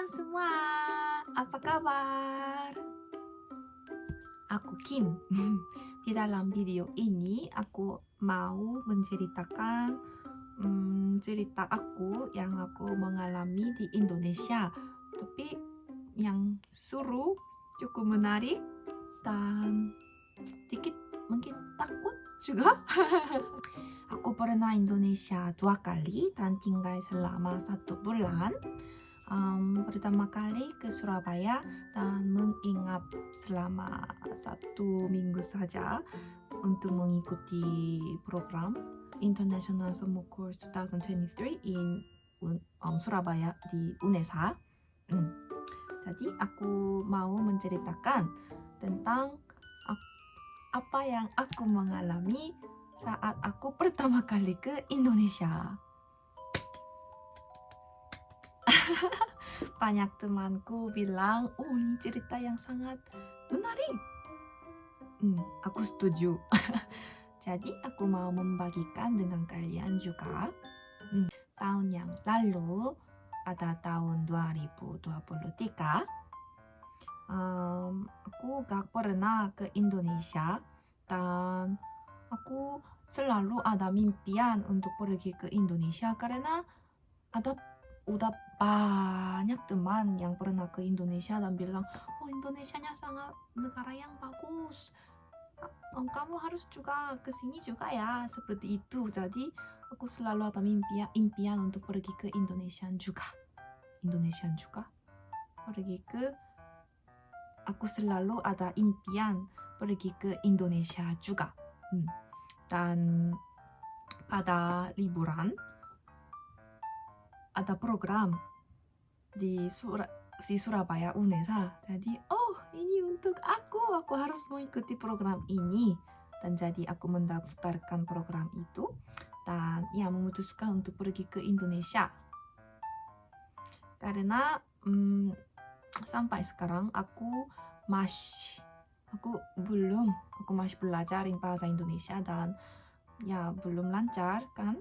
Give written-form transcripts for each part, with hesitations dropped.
semua, apa kabar? Aku Kim. Di dalam video ini aku mau menceritakan cerita aku yang aku mengalami di Indonesia. Tapi yang seru, cukup menarik, dan dikit mungkin takut juga. Aku pernah Indonesia 2 kali dan tinggal selama 1 bulan. Pertama kali ke Surabaya dan menginap selama 1 minggu saja untuk mengikuti program International Summer Course 2023 in Surabaya di UNESA. Jadi aku mau menceritakan tentang apa yang aku mengalami saat aku pertama kali ke Indonesia. Banyak temanku bilang, oh ini cerita yang sangat menarik. Aku setuju. Jadi aku mau membagikan dengan kalian juga. Tahun yang lalu, pada tahun 2023, aku gak pernah ke Indonesia dan aku selalu ada mimpian untuk pergi ke Indonesia karena udah banyak teman yang pernah ke Indonesia dan bilang, oh Indonesianya sangat negara yang bagus, kamu harus juga kesini juga ya, seperti itu. Jadi aku selalu ada impian untuk pergi ke Indonesia juga. Aku selalu ada impian pergi ke Indonesia juga. Dan pada liburan ada program di Surabaya UNESA. Jadi, oh ini untuk aku harus mengikuti program ini. Dan jadi aku mendaftarkan program itu dan ya memutuskan untuk pergi ke Indonesia. Karena sampai sekarang aku masih belajar bahasa Indonesia dan ya belum lancar kan.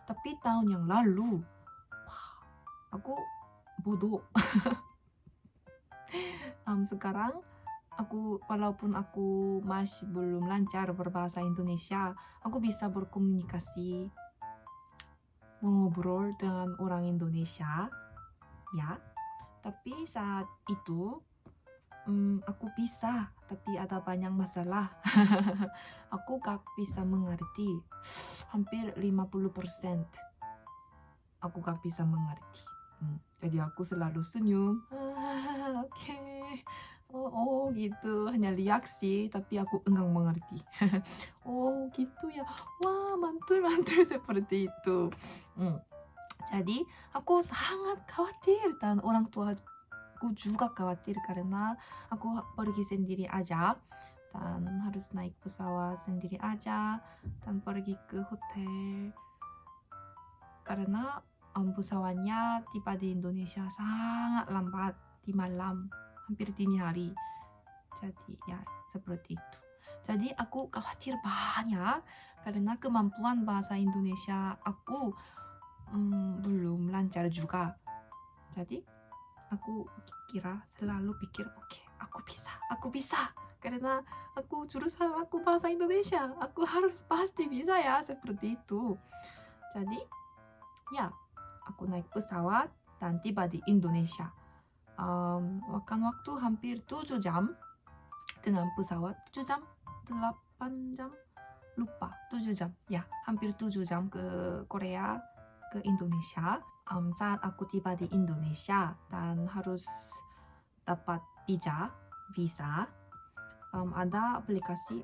Tapi tahun yang lalu aku bodoh. Sekarang walaupun aku masih belum lancar berbahasa Indonesia, aku bisa berkomunikasi, mengobrol dengan orang Indonesia, ya. Tapi saat itu aku bisa, tapi ada banyak masalah. Aku gak bisa mengerti, hampir 50%. Aku gak bisa mengerti. Jadi aku selalu senyum. Oke. Oh gitu, hanya reaksi, tapi aku enggak mengerti. Oh gitu ya, wah mantul seperti itu. Jadi aku sangat khawatir dan orang tuaku juga khawatir karena aku pergi sendiri aja dan harus naik pesawat sendiri aja dan pergi ke hotel karena pesawatnya tiba di Indonesia sangat lambat di malam, hampir dini hari. Jadi ya seperti itu. Jadi aku khawatir banyak karena kemampuan bahasa Indonesia aku belum lancar juga. Jadi aku selalu pikir oke, aku bisa karena jurusan aku bahasa Indonesia, aku harus pasti bisa ya, seperti itu. Jadi ya, aku naik pesawat dan tiba di Indonesia. Makan waktu hampir 7 jam dengan pesawat. 7 jam? 8 jam? Lupa, 7 jam. Ya, hampir 7 jam ke Korea, ke Indonesia. Saat aku tiba di Indonesia dan harus dapat visa, ada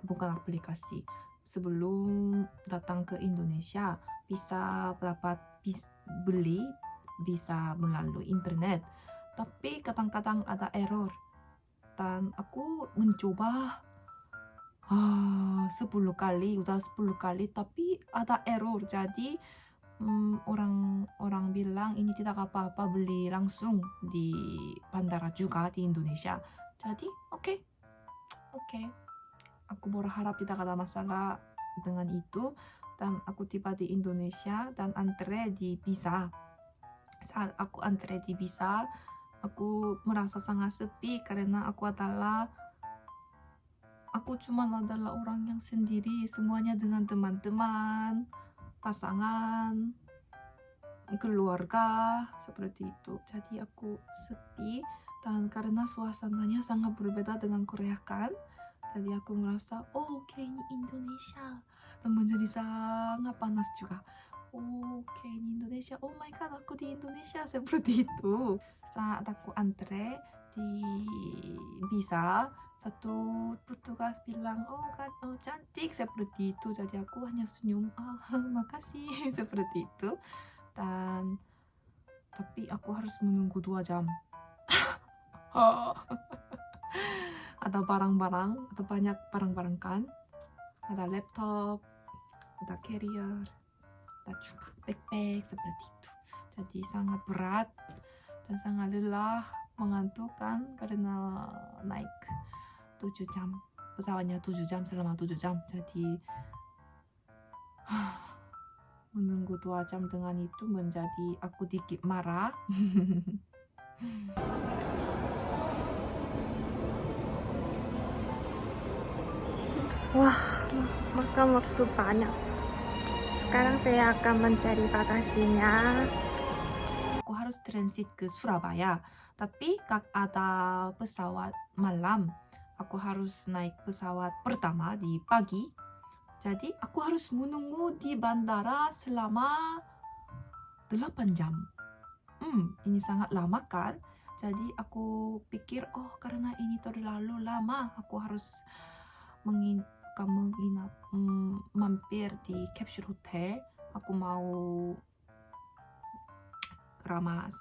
bukan aplikasi. Sebelum datang ke Indonesia, bisa dapat beli bisa melalui internet, tapi kadang-kadang ada error dan aku mencoba 10 kali tapi ada error. Jadi orang bilang ini tidak apa-apa, beli langsung di bandara juga di Indonesia. Jadi oke, aku berharap tidak ada masalah dengan itu dan aku tiba di Indonesia dan antre di visa. Saat aku antre di visa, Aku merasa sangat sepi karena aku cuma adalah orang yang sendiri, semuanya dengan teman-teman, pasangan, keluarga, seperti itu. Jadi aku sepi, dan karena suasananya sangat berbeda dengan Korea kan, jadi aku merasa, oh kayaknya Indonesia, dan menjadi sangat panas juga. Oh kayaknya Indonesia, oh my god aku di Indonesia, seperti itu. Saat aku antre di visa, satu petugas bilang, oh kan, oh cantik, seperti itu. Jadi aku hanya senyum, makasih, seperti itu. Dan tapi aku harus menunggu 2 jam. Ada barang-barang, ada banyak barang-barang kan, ada laptop, ada carrier, ada juga backpack, seperti itu. Jadi sangat berat dan sangat lelah, mengantukkan karena naik 7 jam, pesawatnya 7 jam, selama 7 jam. Jadi menunggu 2 jam dengan itu menjadi aku dikit marah. Wah, makan waktu banyak. Sekarang saya akan mencari bagasinya. Aku harus transit ke Surabaya, tapi ada pesawat malam. Aku harus naik pesawat pertama di pagi. Jadi aku harus menunggu di bandara selama 8 jam. Ini sangat lama kan? Jadi aku pikir, oh karena ini terlalu lama, aku harus menginap, mampir di capsule hotel. Aku mau keramas,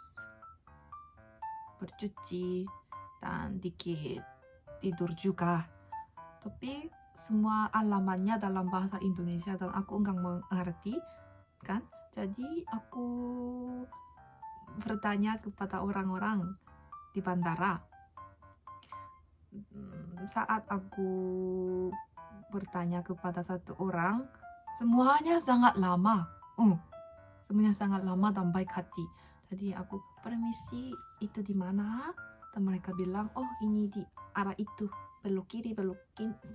bercuci, dan dikit tidur juga. Tapi semua alamatnya dalam bahasa Indonesia dan aku enggak mengerti kan. Jadi aku bertanya kepada orang-orang di bandara. Saat aku bertanya kepada satu orang, semuanya sangat lama. Semuanya sangat lama dan baik hati. Jadi aku, permisi, itu di mana? Dan mereka bilang, oh ini di arah itu, belok kiri, belok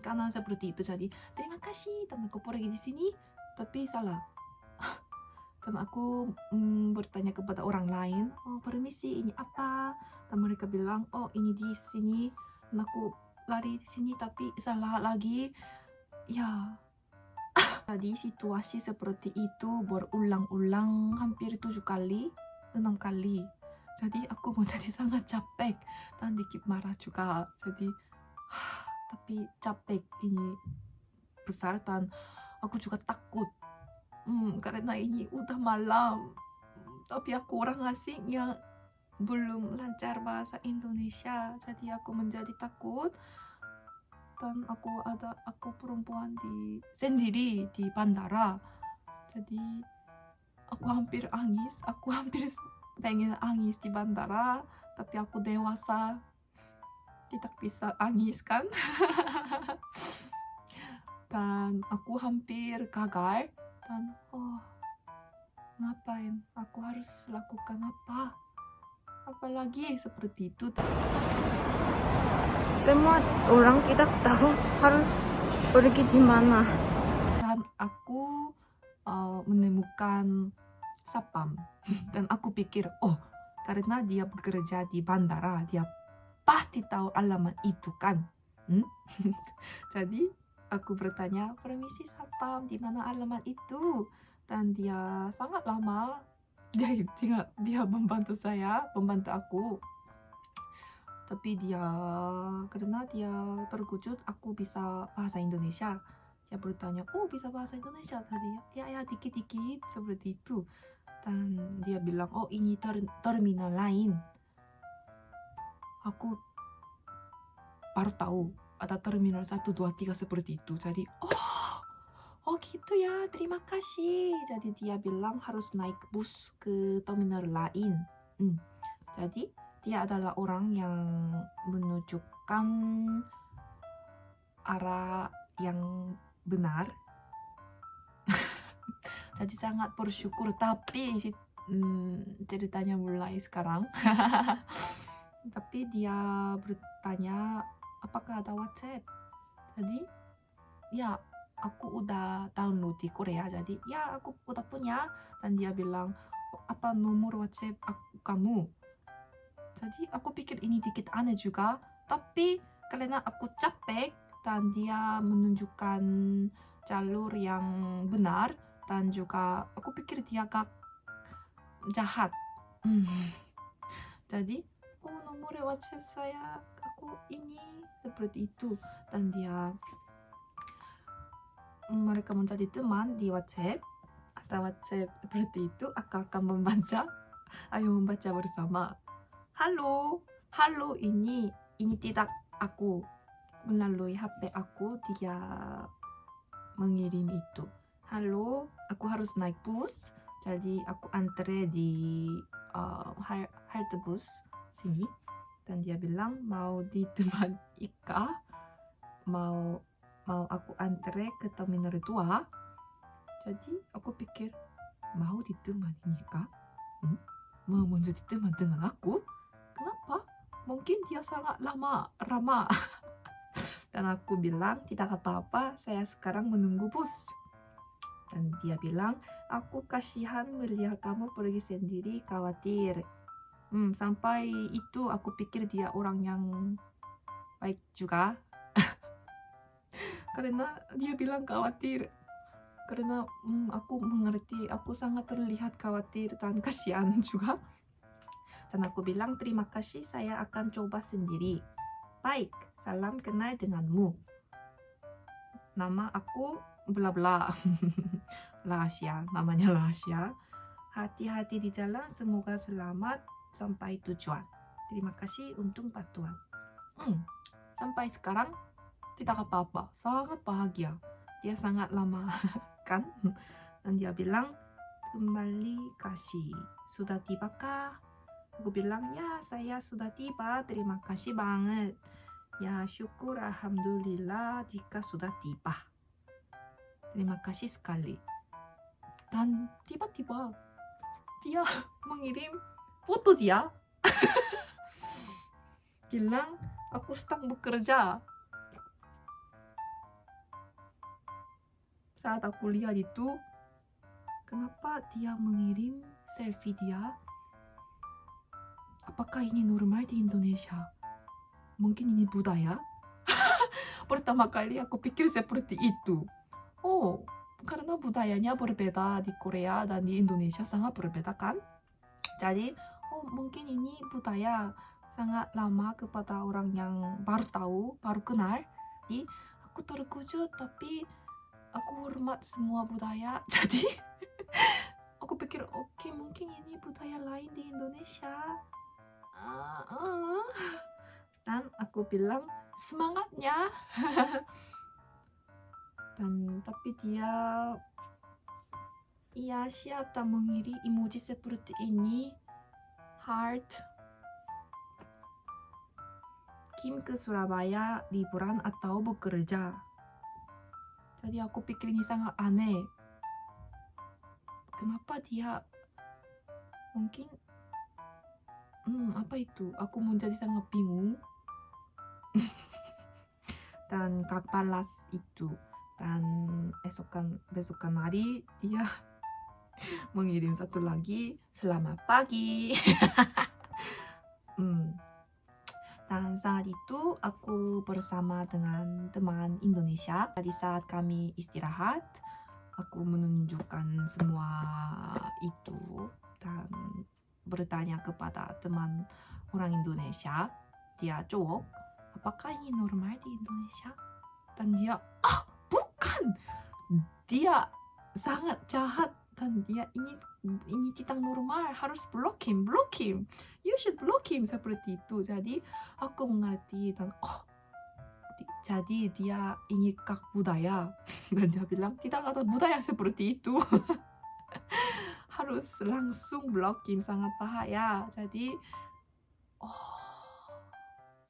kanan, seperti itu. Jadi terima kasih, dan aku pergi di sini, tapi salah. Dan aku bertanya kepada orang lain, oh permisi, ini apa? Dan mereka bilang, oh ini di sini. Dan aku lari di sini tapi salah lagi. Ya, tadi situasi seperti itu berulang-ulang hampir 7 kali, 6 kali. Jadi aku menjadi sangat capek dan dikit marah juga. Jadi tapi capek ini besar dan aku juga takut. Karena ini udah malam. Tapi aku orang asing yang belum lancar bahasa Indonesia, jadi aku menjadi takut. Dan aku perempuan sendiri di bandara, jadi aku hampir pengen angis di bandara, tapi aku dewasa, tidak bisa angis kan. Dan aku hampir gagal, dan ngapain aku harus lakukan apalagi seperti itu. Semua orang tidak tahu harus pergi di mana. Dan aku menemukan satpam. Dan aku pikir, oh karena dia bekerja di bandara, dia pasti tahu alamat itu kan. Jadi aku bertanya, permisi satpam, di mana alamat itu? Dan dia sangat lama. Dia membantu aku. Tapi karena dia terkejut aku bisa bahasa Indonesia, dia bertanya, oh bisa bahasa Indonesia tadi? Ya dikit-dikit, seperti itu. Dan dia bilang, oh ini terminal lain. Aku baru tahu ada terminal 1, 2, 3 seperti itu. Jadi oh gitu ya, terima kasih. Jadi dia bilang harus naik bus ke terminal lain. Jadi dia adalah orang yang menunjukkan arah yang benar. Jadi sangat bersyukur. Tapi ceritanya mulai sekarang. Tapi dia bertanya apakah ada WhatsApp. Jadi ya aku udah download di Korea, jadi ya aku udah punya. Dan dia bilang, apa nomor WhatsApp kamu? Jadi aku pikir ini dikit aneh juga, tapi karena aku capek dan dia menunjukkan jalur yang benar, dan juga aku pikir dia gak jahat. Jadi nomor WhatsApp saya aku ini seperti itu. Dan dia mereka menjadi teman di WhatsApp atau WhatsApp seperti itu. Aku akan membaca, ayo membaca bersama. Halo, halo, ini tidak aku. Melalui HP aku dia mengirim itu. Halo, aku harus naik bus, jadi aku antre di halte bus sini. Dan dia bilang mau ditemani Ika, mau aku antre ke terminal 2. Jadi aku pikir, mau ditemani Ika? Mau menjadi teman dengan aku? Kenapa? Mungkin dia sangat ramah. Dan aku bilang, tidak apa-apa, saya sekarang menunggu bus. Dan dia bilang, aku kasihan melihat kamu pergi sendiri, khawatir. Sampai itu aku pikir dia orang yang baik juga. Karena dia bilang khawatir. Karena aku mengerti, aku sangat terlihat khawatir dan kasihan juga. Dan aku bilang, terima kasih, saya akan coba sendiri. Baik, salam kenal denganmu. Nama aku bla bla. Rahasia, namanya rahasia. Hati-hati di jalan, semoga selamat sampai tujuan. Terima kasih untuk bantuan. Sampai sekarang tidak apa-apa, sangat bahagia. Dia sangat lama kan. Dan dia bilang, kembali kasih, sudah tiba kah? Aku bilang, ya saya sudah tiba, terima kasih banget. Ya syukur, alhamdulillah jika sudah tiba. Terima kasih sekali. Dan tiba-tiba dia mengirim foto dia. Bilang, aku sedang bekerja. Saat aku lihat itu, kenapa dia mengirim selfie dia? Apakah ini normal di Indonesia? Mungkin ini budaya? Pertama kali aku pikir seperti itu. Oh, karena budayanya berbeda di Korea dan di Indonesia sangat berbeda kan? Jadi, mungkin ini budaya sangat lama kepada orang yang baru tahu, baru kenal. Jadi, aku terkejut, tapi aku hormat semua budaya. Jadi, aku pikir, oke, mungkin ini budaya lain di Indonesia. Dan aku bilang, semangatnya. Dan tapi dia siap tak mengirim emoji seperti ini. Heart. Kim ke Surabaya liburan atau bekerja. Jadi aku pikir ini sangat aneh. Kenapa dia mungkin apa itu? Aku menjadi sangat bingung. Dan gak balas itu. Dan besokan hari dia mengirim satu lagi, selamat pagi. Dan saat itu aku bersama dengan teman Indonesia. Di saat kami istirahat, aku menunjukkan semua itu dan bertanya kepada teman orang Indonesia. Dia cowok, apakah ini normal di Indonesia? Dan dia, bukan! Dia sangat jahat. Dan dia, ini tidak normal, harus block him. You should block him, seperti itu. Jadi aku mengerti dan jadi dia ini kak budaya. Dan dia bilang tidak ada budaya seperti itu. Harus langsung block him, sangat bahaya. Jadi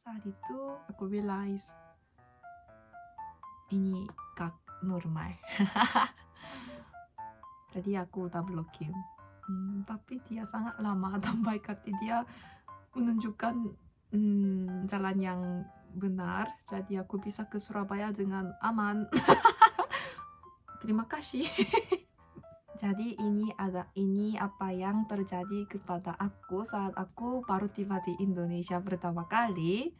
saat itu aku realize ini kak normal. Jadi aku udah block him. Tapi dia sangat lama dan baik hati. Dia menunjukkan jalan yang benar, jadi aku bisa ke Surabaya dengan aman. Terima kasih. Jadi ini apa yang terjadi kepada aku saat aku baru tiba di Indonesia pertama kali.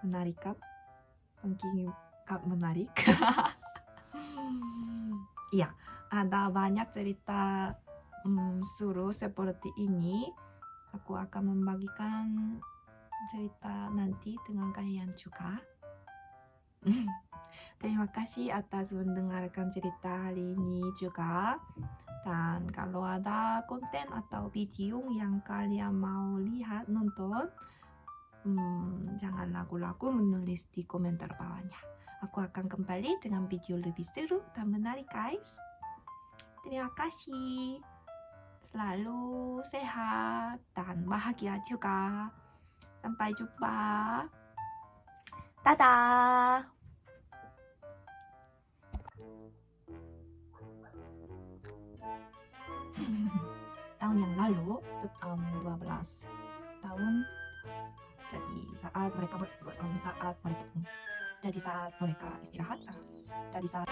Menarik kan? Mungkin menarik. Iya, ada banyak cerita seru seperti ini. Aku akan membagikan cerita nanti dengan kalian juga. Terima kasih atas mendengarkan cerita hari ini juga. Dan kalau ada konten atau video yang kalian mau lihat nonton, jangan ragu-ragu menulis di komentar bawahnya. Aku akan kembali dengan video lebih seru dan menarik, guys. Terima kasih. Selalu sehat dan bahagia juga. Sampai jumpa. Dadah. Tahun yang lalu, 12 tahun, jadi saat mereka istirahat, jadi saat